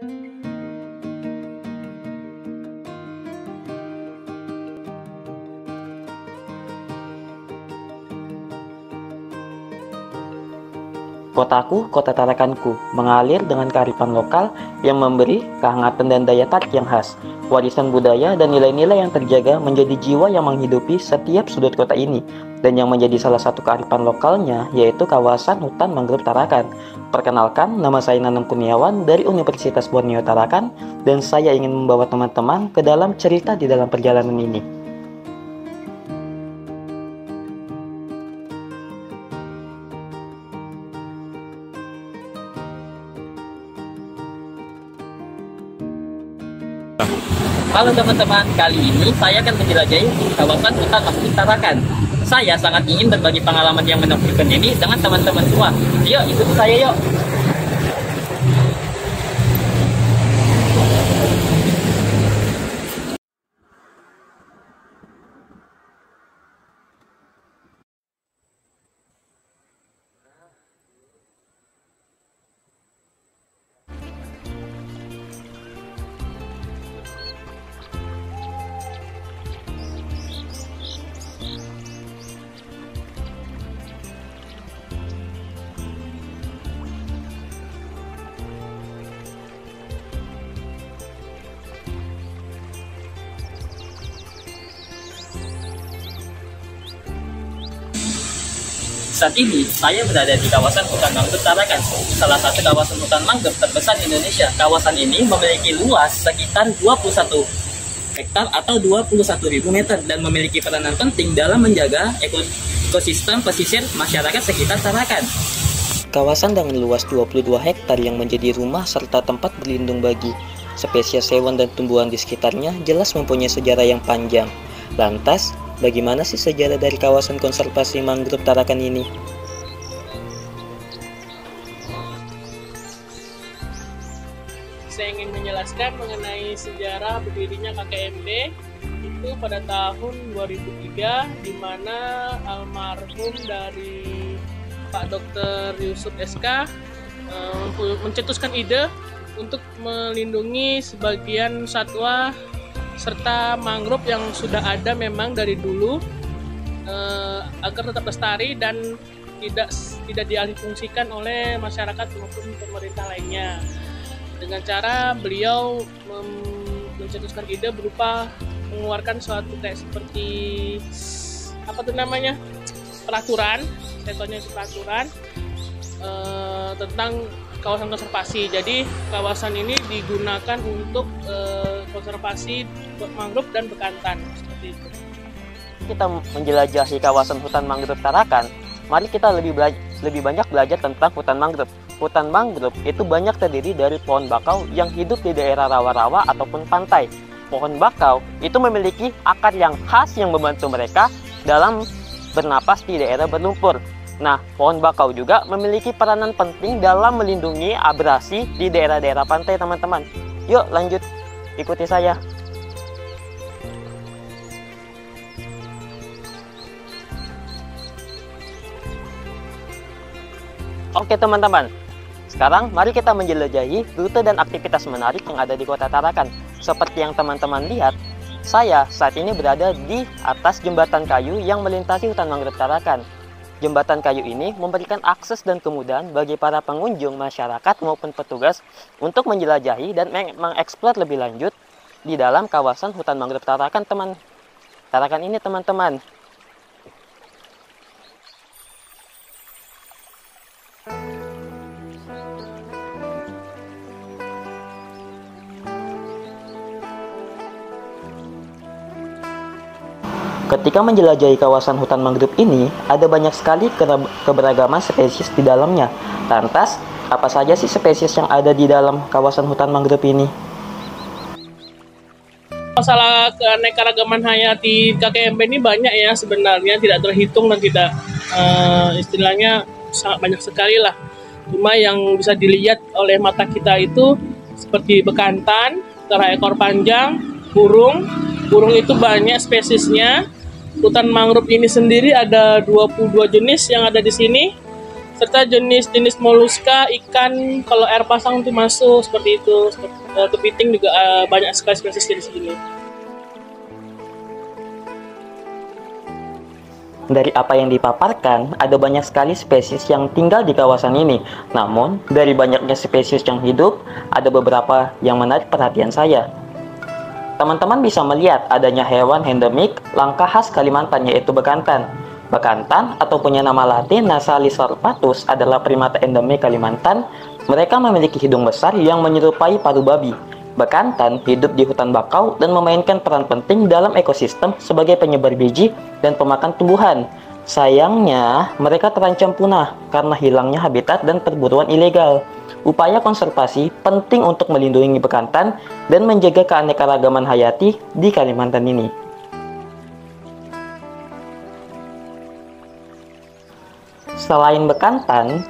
Kotaku, kota Tarakanku, mengalir dengan kearifan lokal yang memberi kehangatan dan daya tarik yang khas. Warisan budaya dan nilai-nilai yang terjaga menjadi jiwa yang menghidupi setiap sudut kota ini. Dan yang menjadi salah satu kearifan lokalnya yaitu kawasan hutan mangrove Tarakan. Perkenalkan, nama saya Nanang Kurniawan dari Universitas Borneo Tarakan, dan saya ingin membawa teman-teman ke dalam cerita di dalam perjalanan ini. Halo teman-teman, kali ini saya akan menjelajahi kawasan hutan mangrove Tarakan. Saya sangat ingin berbagi pengalaman yang menakjubkan ini dengan teman-teman semua. Yuk, ikuti saya yuk. Saat ini, saya berada di kawasan hutan mangrove Tarakan, salah satu kawasan hutan mangrove terbesar di Indonesia. Kawasan ini memiliki luas sekitar 21 hektar atau 21.000 meter dan memiliki peranan penting dalam menjaga ekosistem pesisir masyarakat sekitar Tarakan. Kawasan dengan luas 22 hektar yang menjadi rumah serta tempat berlindung bagi spesies hewan dan tumbuhan di sekitarnya jelas mempunyai sejarah yang panjang. Lantas, bagaimana sih sejarah dari kawasan konservasi mangrove Tarakan ini? Saya ingin menjelaskan mengenai sejarah berdirinya KKMD itu pada tahun 2003, di mana almarhum dari Pak Dr. Yusuf SK mencetuskan ide untuk melindungi sebagian satwa serta mangrove yang sudah ada memang dari dulu agar tetap lestari dan tidak dialihfungsikan oleh masyarakat maupun pemerintah lainnya. Dengan cara beliau mencetuskan ide berupa mengeluarkan suatu kayak seperti peraturan, tentang kawasan konservasi. Jadi kawasan ini digunakan untuk konservasi mangrove dan bekantan, seperti itu. Kita menjelajahi kawasan hutan mangrove Tarakan, mari kita lebih banyak belajar tentang hutan mangrove. Hutan mangrove itu banyak terdiri dari pohon bakau yang hidup di daerah rawa-rawa ataupun pantai. Pohon bakau itu memiliki akar yang khas yang membantu mereka dalam bernapas di daerah berlumpur. Nah, pohon bakau juga memiliki peranan penting dalam melindungi abrasi di daerah-daerah pantai, teman-teman. Yuk, lanjut. Ikuti saya. Oke, teman-teman. Sekarang, mari kita menjelajahi rute dan aktivitas menarik yang ada di Kota Tarakan. Seperti yang teman-teman lihat, saya saat ini berada di atas jembatan kayu yang melintasi hutan mangrove Tarakan. Jembatan kayu ini memberikan akses dan kemudahan bagi para pengunjung, masyarakat maupun petugas untuk menjelajahi dan mengeksplor lebih lanjut di dalam kawasan hutan mangrove Tarakan ini, teman-teman. Ketika menjelajahi kawasan hutan mangrove ini, ada banyak sekali keberagaman spesies di dalamnya. Lantas, apa saja sih spesies yang ada di dalam kawasan hutan mangrove ini? Masalah keanekaragaman hayati KKMB ini banyak ya sebenarnya, tidak terhitung dan tidak istilahnya sangat banyak sekali lah. Cuma yang bisa dilihat oleh mata kita itu seperti bekantan, kera ekor panjang, burung itu banyak spesiesnya. Hutan mangrove ini sendiri ada 22 jenis yang ada di sini. serta jenis-jenis moluska, ikan kalau air pasang itu masuk seperti itu. Kepiting juga banyak sekali spesies di sini. Dari apa yang dipaparkan, ada banyak sekali spesies yang tinggal di kawasan ini. Namun, dari banyaknya spesies yang hidup, ada beberapa yang menarik perhatian saya. Teman-teman bisa melihat adanya hewan endemik langka khas Kalimantan, yaitu bekantan. Bekantan atau punya nama latin Nasalis sarpatus adalah primata endemik Kalimantan. Mereka memiliki hidung besar yang menyerupai paruh babi. Bekantan hidup di hutan bakau dan memainkan peran penting dalam ekosistem sebagai penyebar biji dan pemakan tumbuhan. Sayangnya, mereka terancam punah karena hilangnya habitat dan perburuan ilegal. Upaya konservasi penting untuk melindungi bekantan dan menjaga keanekaragaman hayati di Kalimantan ini. Selain bekantan,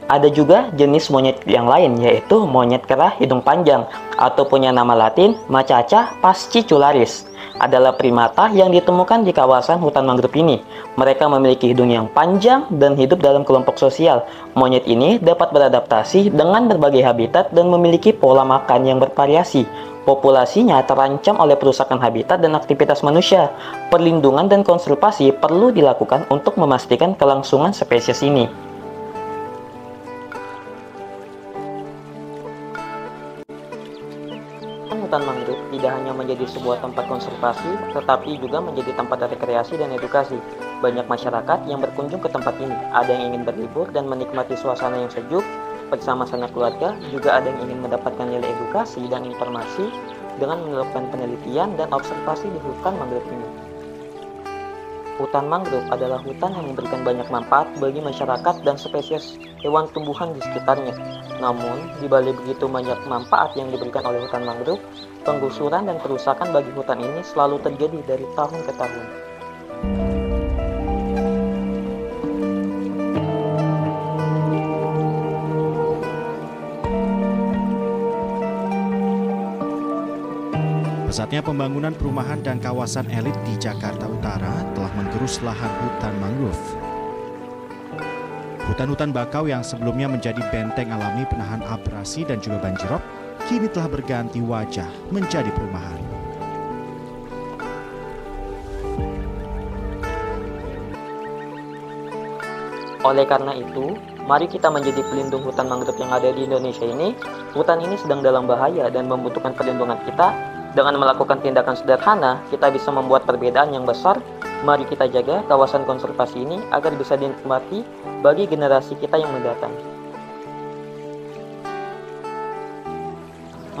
ada juga jenis monyet yang lain, yaitu monyet kerah hidung panjang atau punya nama latin Macaca fascicularis. Adalah primata yang ditemukan di kawasan hutan mangrove ini. Mereka memiliki hidung yang panjang dan hidup dalam kelompok sosial. Monyet ini dapat beradaptasi dengan berbagai habitat dan memiliki pola makan yang bervariasi. Populasinya terancam oleh perusakan habitat dan aktivitas manusia. Perlindungan dan konservasi perlu dilakukan untuk memastikan kelangsungan spesies ini. Hutan mangrove tidak hanya menjadi sebuah tempat konservasi, tetapi juga menjadi tempat rekreasi dan edukasi. Banyak masyarakat yang berkunjung ke tempat ini. Ada yang ingin berlibur dan menikmati suasana yang sejuk bersama sanak keluarga, juga ada yang ingin mendapatkan nilai edukasi dan informasi dengan melakukan penelitian dan observasi di hutan mangrove ini. Hutan mangrove adalah hutan yang memberikan banyak manfaat bagi masyarakat dan spesies hewan tumbuhan di sekitarnya. Namun, di balik begitu banyak manfaat yang diberikan oleh hutan mangrove, penggusuran dan kerusakan bagi hutan ini selalu terjadi dari tahun ke tahun. Pesatnya pembangunan perumahan dan kawasan elit di Jakarta Utara telah menggerus lahan hutan mangrove. Hutan-hutan bakau yang sebelumnya menjadi benteng alami penahan abrasi dan juga banjirop, kini telah berganti wajah menjadi perumahan. Oleh karena itu, mari kita menjadi pelindung hutan mangrove yang ada di Indonesia ini. Hutan ini sedang dalam bahaya dan membutuhkan perlindungan kita. Dengan melakukan tindakan sederhana, kita bisa membuat perbedaan yang besar. Mari kita jaga kawasan konservasi ini agar bisa dinikmati bagi generasi kita yang mendatang.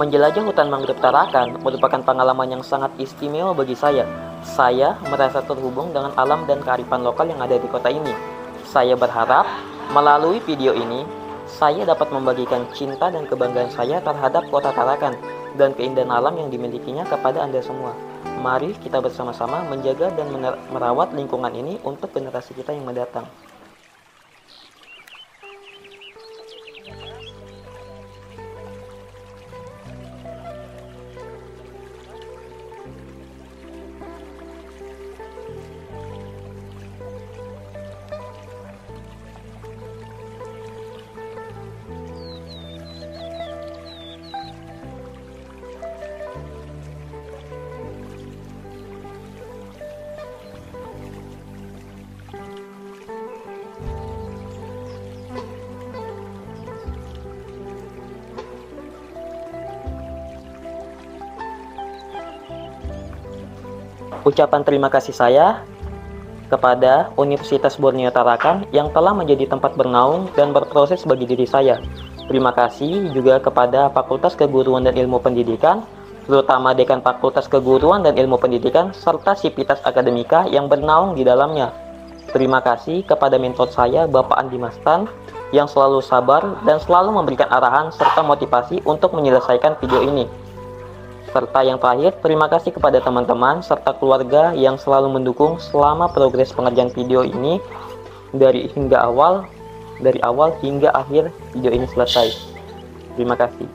Menjelajah hutan mangrove Tarakan merupakan pengalaman yang sangat istimewa bagi saya. Saya merasa terhubung dengan alam dan kearifan lokal yang ada di kota ini. Saya berharap melalui video ini, saya dapat membagikan cinta dan kebanggaan saya terhadap kota Tarakan dan keindahan alam yang dimilikinya kepada Anda semua. Mari kita bersama-sama menjaga dan merawat lingkungan ini untuk generasi kita yang mendatang. Ucapan terima kasih saya kepada Universitas Borneo Tarakan yang telah menjadi tempat bernaung dan berproses bagi diri saya. Terima kasih juga kepada Fakultas Keguruan dan Ilmu Pendidikan, terutama Dekan Fakultas Keguruan dan Ilmu Pendidikan, serta Sivitas Akademika yang bernaung di dalamnya. Terima kasih kepada mentor saya, Bapak Andi Mastan, yang selalu sabar dan selalu memberikan arahan serta motivasi untuk menyelesaikan video ini. Serta yang terakhir, terima kasih kepada teman-teman serta keluarga yang selalu mendukung selama progres pengerjaan video ini dari awal hingga akhir video ini selesai. Terima kasih.